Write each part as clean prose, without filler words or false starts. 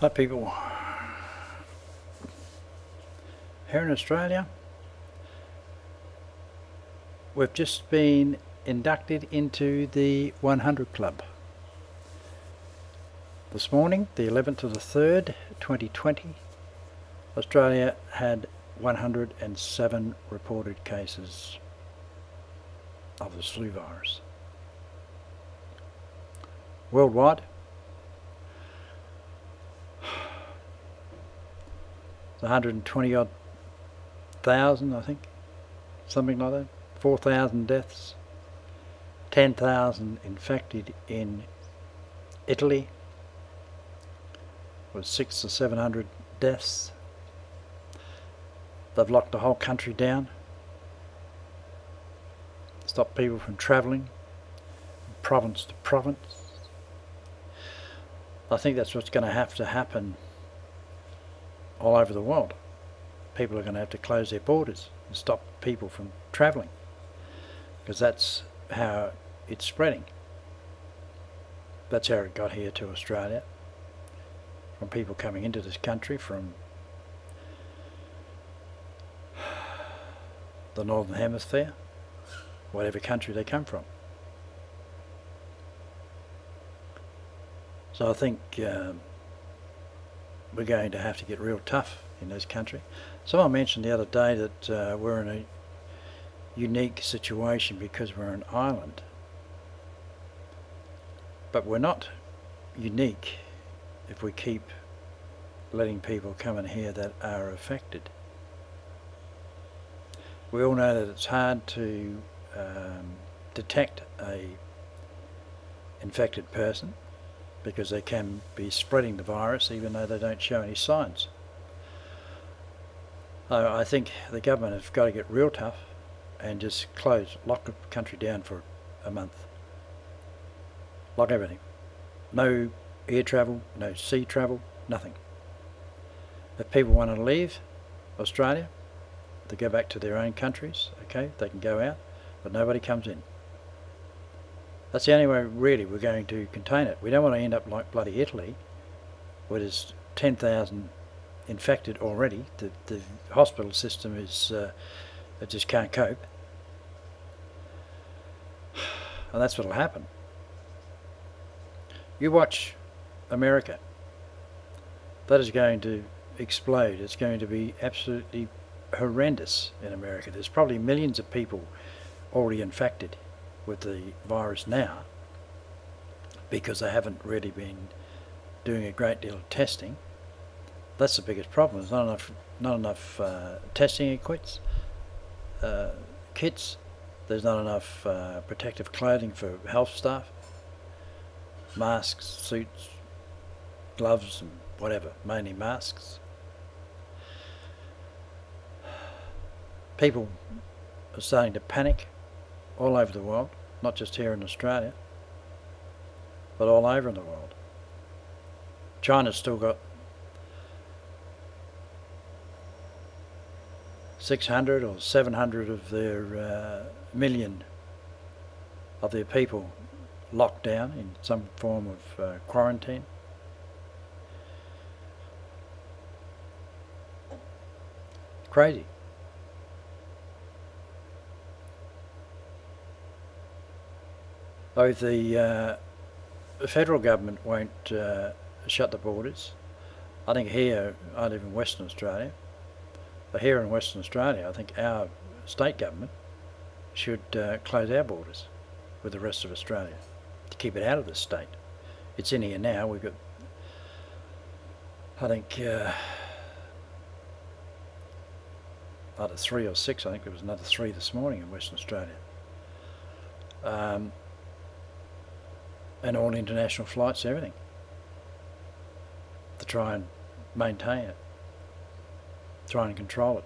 Hi people. Here in Australia, we've just been inducted into the 100 Club. This morning, the 11th of the 3rd, 2020, Australia had 107 reported cases of the flu virus. Worldwide, 120 odd thousand, I think, something like that. 4,000 deaths, 10,000 infected in Italy, with 600 or 700 deaths. They've locked the whole country down, stopped people from travelling from province to province. I think that's what's going to have to happen all over the world. People are going to have to close their borders and stop people from travelling, because that's how it's spreading. That's how it got here to Australia, from people coming into this country from the Northern Hemisphere, whatever country they come from. So I think we're going to have to get real tough in this country. Someone mentioned the other day that we're in a unique situation because we're an island. But we're not unique if we keep letting people come in here that are affected. We all know that it's hard to detect a infected person, because they can be spreading the virus even though they don't show any signs. I think the government has got to get real tough and just lock the country down for a month. Lock everything. No air travel, no sea travel, nothing. If people want to leave Australia, they go back to their own countries, okay, they can go out, but nobody comes in. That's the only way really we're going to contain it. We don't want to end up like bloody Italy, where there's 10,000 infected already. The hospital system is it just can't cope, and that's what'll happen. You watch America. That is going to explode. It's going to be absolutely horrendous in America. There's probably millions of people already infected with the virus now, because they haven't really been doing a great deal of testing. That's the biggest problem. There's not enough testing kits. There's not enough protective clothing for health staff. Masks, suits, gloves, and whatever. Mainly masks. People are starting to panic all over the world, not just here in Australia, but all over in the world. China's still got 600 or 700 of their million of their people locked down in some form of quarantine. Crazy. Though the federal government won't shut the borders, I think here, I live in Western Australia, but here in Western Australia, I think our state government should close our borders with the rest of Australia to keep it out of the state. It's in here now. We've got, I think, either 3 or 6. I think there was another 3 this morning in Western Australia. And all international flights, everything, to try and maintain it, try and control it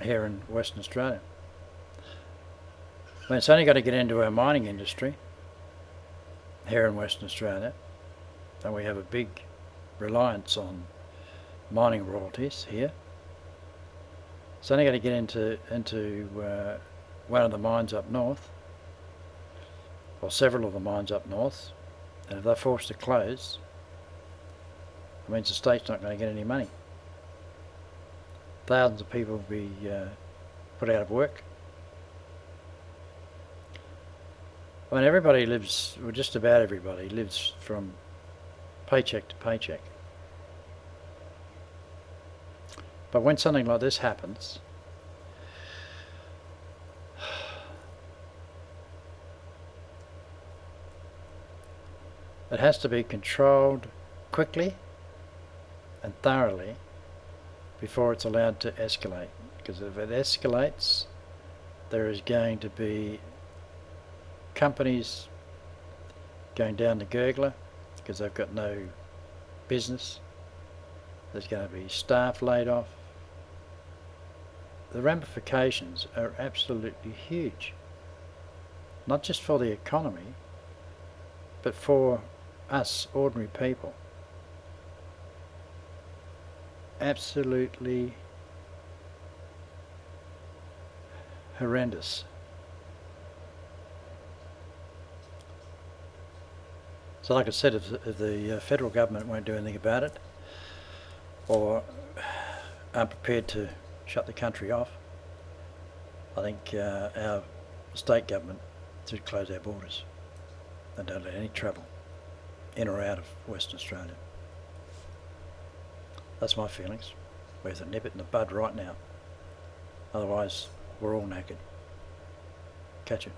here in Western Australia. Well, it's only got to get into our mining industry here in Western Australia, and we have a big reliance on mining royalties here. It's only got to get into one of the mines up north, or several of the mines up north, and if they're forced to close, It means the state's not going to get any money. Thousands of people will be put out of work. I mean, everybody lives, well, just about everybody lives from paycheck to paycheck. But when something like this happens, it has to be controlled quickly and thoroughly before it's allowed to escalate. Because if it escalates, there is going to be companies going down the gurgler because they've got no business. There's going to be staff laid off. The ramifications are absolutely huge, not just for the economy, but for us ordinary people. Absolutely horrendous. So like I said, if the federal government won't do anything about it, or aren't prepared to shut the country off, I think our state government should close our borders and don't let any travel in or out of Western Australia. That's my feelings. We have to nip it in the bud right now. Otherwise, we're all knackered. Catch you.